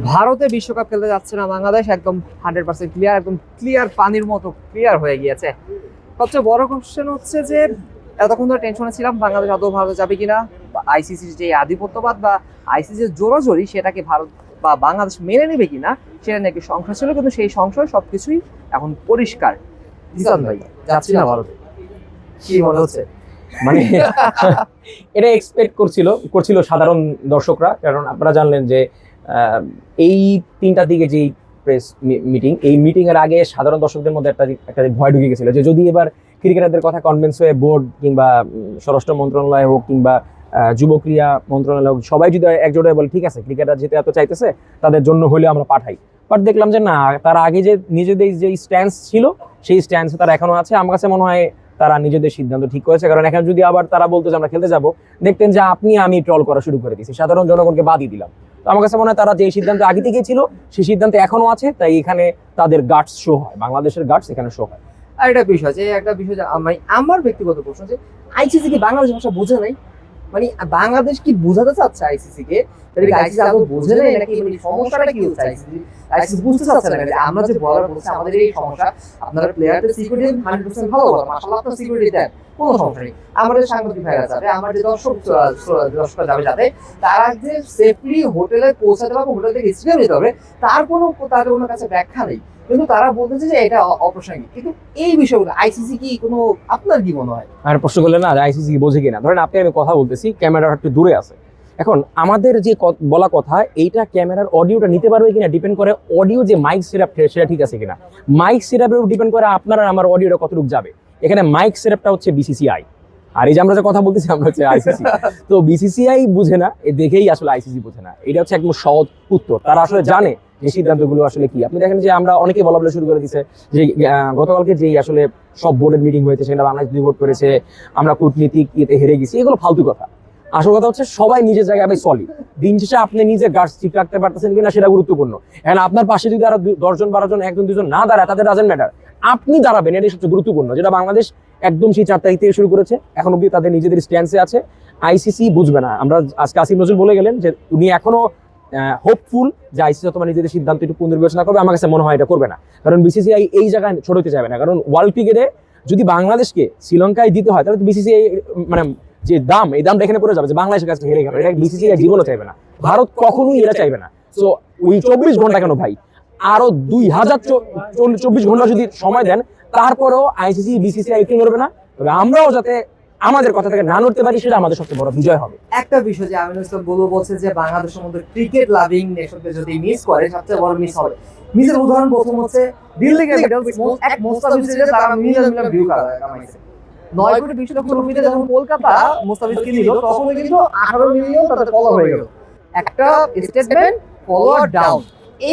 ভারতে বিশ্বকাপ খেলতে যাচ্ছে না বাংলাদেশ, একদম 100% ক্লিয়ার, একদম ক্লিয়ার পানির মতো ক্লিয়ার হয়ে গিয়েছে। সবচেয়ে বড় কোশ্চেন হচ্ছে যে এতক্ষণ ধরে টেনশনে ছিলাম বাংলাদেশ আদৌ ভারতে যাবে কিনা, আইসিসির যে আধিপত্যবাদ বা আইসিসির জোরাজোরি সেটাকে ভারত বা বাংলাদেশ মেনে নেবে কিনা সেটা নাকি সংশয় ছিল, কিন্তু সেই সংশয় সবকিছুই এখন পরিষ্কার। জিসান ভাই যাচ্ছি না ভারতে, কি মনে হচ্ছে? মানে এটা এক্সপেক্ট করছিল সাধারণ দর্শকরা, কারণ আপনারা জানলেন যে এই 3টার দিকে যেই প্রেস মিটিং, এই মিটিং এর আগে সাধারণ দর্শকদের মধ্যে একটা ভয় ঢুকে গেছিল যে যদি এবার ক্রিকেটারদের কথা কনভিন্স হয়ে বোর্ড কিংবা স্বরাষ্ট্র মন্ত্রণালয় হোক কিংবা যুব ক্রীড়া মন্ত্রণালয় হোক, সবাই যদি একজোটে বলে ঠিক আছে ক্রিকেটার যেতে এত চাইতেছে তাদের জন্য হলে আমরা পাঠাই, বাট দেখলাম যে না, তার আগে যে নিজেদের যে স্ট্যান্স ছিল সেই স্ট্যান্সে তারা এখনো আছে। আমার কাছে মনে হয় তারা নিজেদের সিদ্ধান্ত ঠিক করেছে, কারণ এখন যদি আবার তারা বলতো যে আমরা খেলতে যাবো, দেখতেন যে আমি ট্রল করা শুরু করে দিয়েছি, সাধারণ জনগণকে বাদই দিলাম। তো আমার কাছে মনে হয় তারা যে সিদ্ধান্ত আগে থেকেই ছিল সেই সিদ্ধান্ত এখনো আছে, তাই এখানে তাদের গাটস শো হয়, বাংলাদেশের গাটস এখানে শো হয়। আর একটা বিষয় যে আমার ব্যক্তিগত প্রশ্ন যে আইসিসি কি বাংলাদেশ ভাষা বোঝে নাই? মানে বাংলাদেশ কি বোঝাতে চাচ্ছে আইসিসি কে? আইসিসি আদৌ বোঝে নাই নাকি? মানে সমস্যাটা কি হচ্ছে? আইসিসি বুঝতে চাচ্ছে না যে আমরা যে বলার বলছি আমাদের এই সমস্যা, আপনারা প্লেয়ারদের সিকিউরিটি 100% ভালো কথা, মাশাআল্লাহ আপনারা সিকিউরিটি দেন, কোনো সমস্যা নেই। আমাদের সাংবাদিক ভাইরা যাবে, আমার যে দর্শকরা যাবে, যাতে তারা যে সেফলি হোটেলে পৌঁছাতে পারবে, হোটেল থেকে স্টেডিয়াম যেতে হবে, তাদের কোনো কাছে ব্যাখ্যা নেই, কিন্তু তারা বলতেছে যে এটা অপ্রাসঙ্গিক। কিন্তু এই বিষয়গুলো আইসিসি কি কোনো, আপনার কি মনে হয়? আর প্রশ্ন করলে না আইসিসি বোঝে কিনা, ধরেন আমি কথা বলতেছি, ক্যামেরাটা একটু দূরে আছে, এখন আমাদের যে বলা কথা এইটা ক্যামেরার অডিওটা নিতে পারবে কিনা ডিপেন্ড করে অডিও যে মাইক সেটআপ সেটা ঠিক আছে কিনা। মাইক সেটআপের উপর ডিপেন্ড করে আপনার আর আমার অডিওটা কতটুকু যাবে। এখানে মাইক সেটআপটা হচ্ছে বিসিসিআই, আর এই যে আমরা যে কথা বলতেছি আমরা হচ্ছে আইসিসি। তো বিসিসিআই বুঝে না, দেখেই আসলে আইসিসি বুঝে না, এটা হচ্ছে একদম সহজ উত্তর। তারা আসলে জানে যে সিদ্ধান্তগুলো আসলে কি। আপনি দেখেন যে আমরা অনেকে বলা বলে শুরু করে দিচ্ছে যে গতকালকে যেই আসলে সব বোর্ডের মিটিং হয়েছে সেখানে বাংলাদেশ 2 ভোট করেছে, আমরা কূটনীতিক ইয়েতে হেরে গেছি, এগুলো ফালতু কথা। আসল কথা হচ্ছে সবাই নিজের জায়গায় সলিড, দিন শেষে আপনি নিজে গার্ডস ঠিক রাখতে পারতেছেন কিনা সেটা গুরুত্বপূর্ণ। এখন আপনার পাশে যদি আরো 10 জন 12 জন, 1 জন 2 জন না দাঁড়ায়, তাদের ডাজন্ট ম্যাটার, আপনি দাঁড়াবেন, এটাই সবচেয়ে গুরুত্বপূর্ণ। যেটা বাংলাদেশ একদম সেই 4 তারিখ থেকে শুরু করেছে, এখন অব্দি তাদের নিজেদের স্ট্যান্সে আছে। আইসিসি বুঝবে না। আমরা আজকে আসিফ নজরুল বলে গেলেন যে উনি এখনো হোপফুল যে আইসিসি অথবা নিজেদের সিদ্ধান্ত একটু পুনর্বিবেচনা করবে। আমার কাছে মনে হয় এটা করবে না, কারণ বিসিসিআই এই জায়গায় ছোট হতে যাবে না। কারণ ওয়ার্ল্ড ক্রিকেটে যদি বাংলাদেশকে শ্রীলঙ্কায় দিতে হয় তাহলে বিসিসিআই মানে যে দাম, এই দামটা এখানে পড়ে যাবে যে বাংলাদেশের কাছে হেরে গেল, এটা বিসিসিআই জীবনও চাইবে না, ভারত কখনোই এটা চাইবে না। সো ওই 24 ঘন্টা কেন ভাই, আরো 2024 ঘন্টা যদি সময় দেন, তারপরেও আইসিসি বিসিসিআই একটু নড়বে না। তবে আমরাও যাতে আমাদের কথা থেকে না নড়তে পারি, সেটা আমাদের সবচেয়ে বড় বিজয় হবে। একটা বিষয় যে আমিনুল ইসলাম বলছে যে বাংলাদেশের মধ্যে ক্রিকেট লাভিং নেশনকে যদি মিস করে, সবচেয়ে বড় মিস হবে। মিসের উদাহরণ প্রথম হচ্ছে দিল্লি ক্যাপিটালস, এক মোস্তাফিজকে তারা মিলিয়ন মিলিয়ন ভিউ কামাইছে। 9 কোটি 20 লক্ষ রুপিতে যখন কলকাতা মোস্তাফিজকে নিল, তখন কিন্তু 18 মিলিয়ন তাদের ফলোয়ার হয়ে গেল। একটা স্টেটমেন্ট, ফলোয়ার ডাউন,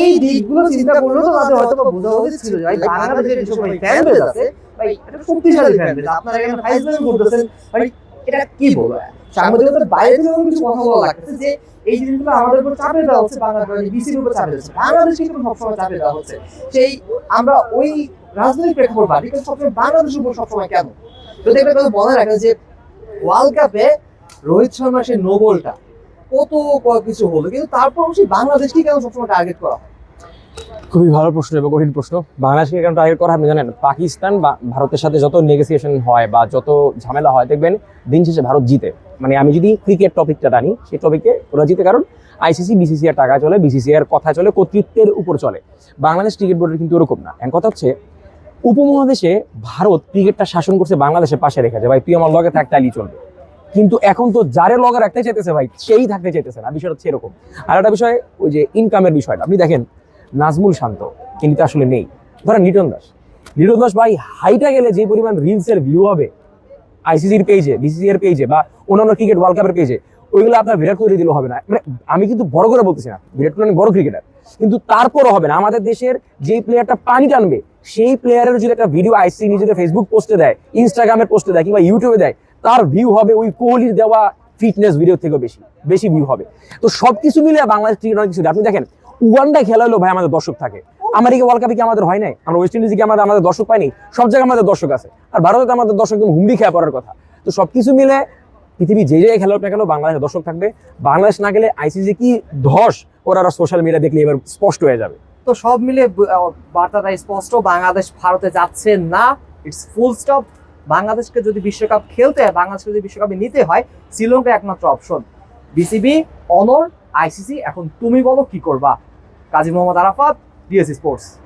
এই দিকগুলো চিন্তা করলেও তো তাদের হয়তো বোঝা উচিত ছিল যে ভাই বাংলাদেশের যে সময় ফ্যান বেস আছে, ভাই এটা শক্তিশালী ফ্যান বেস, আপনারা এখানে ফাইজলামি করতেছেন, ভাই এটা কি বলবো? সাংবাদিকতার বাইরে থেকে কিছু কথা বলা লাগতেছে যে এই জিনিসগুলো আমাদের উপর চাপে দেওয়া হচ্ছে, বাংলাদেশ বিসির উপর চাপে দিচ্ছে, বাংলাদেশকে কিন্তু সবসময় চাপে দেওয়া হচ্ছে। সেই আমরা ওই রাজনৈতিক প্রেক্ষাপট বাদ দিই, সবসময় বাংলাদেশের উপর সবসময় কেন? যদি একটা কথা মনে রাখেন যে ওয়ার্ল্ড কাপে রোহিত শর্মা সেই নো বলটা কত কিছু হলো, কিন্তু তারপর সেই বাংলাদেশকে কেন সবসময় টার্গেট করা হয়? খুবই ভালো প্রশ্ন এবং কঠিন প্রশ্ন। বাংলাদেশকে কেন টার্গেট করা, আপনি জানেন পাকিস্তান বা ভারতের সাথে যত নেগোসিয়েশন হয় বা যত ঝামেলা হয়, দেখবেন দিন শেষে ভারত জিতে। মানে আমি যদি ক্রিকেট টপিকটা টানি, সেই টপিকে ওরা জিতে, কারণ আইসিসি বিসিসিআর টাকা চলে, বিসিসিআর কথা চলে, কর্তৃত্বের উপর চলে। বাংলাদেশ ক্রিকেট বোর্ডের কিন্তু ওরকম না। এখন কথা হচ্ছে উপমহাদেশে ভারত ক্রিকেটটা শাসন করছে, বাংলাদেশের পাশে রেখেছে, ভাই তুই আমার লগে থাক তাইলেই চলবে। কিন্তু এখন তো যারে লগে রাখতে চাইতেছে ভাই, সেই থাকতে চাইতেছে না, বিষয়টা হচ্ছে এরকম। আর একটা বিষয় ওই যে ইনকামের বিষয়টা, আপনি দেখেন নাজমুল শান্ত কিন্তু আসলে নেই। ধরেন লিটন দাস ভাই হাইটা গেলে যে পরিমাণ রিলসের ভিউ হবে আইসিসির পেজে, বিসিসিআর পেজে বা অন্যান্য ক্রিকেট ওয়ার্ল্ড কাপের পেজে, ওইগুলো আপনার বিরাট কোহলি দিলেও হবে না। মানে আমি কিন্তু বড় করে বলতেছি না, বিরাট কোহলি বড় ক্রিকেটার, কিন্তু তারপরও হবে না। আমাদের দেশের যেই প্লেয়ারটা পানি টানবে, সেই প্লেয়ারের যদি একটা ভিডিও আইসিসি নিজেদের ফেসবুক পোস্টে দেয়, ইনস্টাগ্রামের পোস্টে দেয় কিংবা ইউটিউবে দেয়, তার ভিউ হবে ওই কোহলির দেওয়া ফিটনেস ভিডিও থেকেও বেশি ভিউ হবে। তো সবকিছু মিলে বাংলাদেশ ক্রিকেট অনেক কিছু। আপনি দেখেন ওয়ানডে খেলা হলো ভাই আমাদের দর্শক থাকে, আমেরিকা ওয়ার্ল্ড কাপে কি আমাদের হয় নাই? আমরা ওয়েস্ট ইন্ডিজে কি আমাদের দর্শক পাইনি? সব জায়গায় আমাদের দর্শক আছে। আর ভারতে তো আমাদের দর্শক একদম হুমড়ি খেয়ে পড়ার কথা। তো সবকিছু মিলে পৃথিবী যে জায়গায় খেলা হোক না কেন বাংলাদেশের দর্শক থাকবে। বাংলাদেশ না গেলে আইসিসি কি ধস ওরা সোশ্যাল মিডিয়া দেখলে এবার স্পষ্ট হয়ে যাবে। তো সব মিলে বার্তাটা স্পষ্ট, বাংলাদেশ ভারতে যাচ্ছে না, ইটস ফুল স্টপ। বাংলাদেশকে যদি বিশ্বকাপ খেলতে হয়, বাংলাদেশকে যদি বিশ্বকাপে নিতে হয়, শ্রীলঙ্কা একমাত্র অপশন। বিসিবি, অনর, আইসিসি, এখন তুমি বলো কি করবা। Kazi Mohammad Arafat, DSC sports.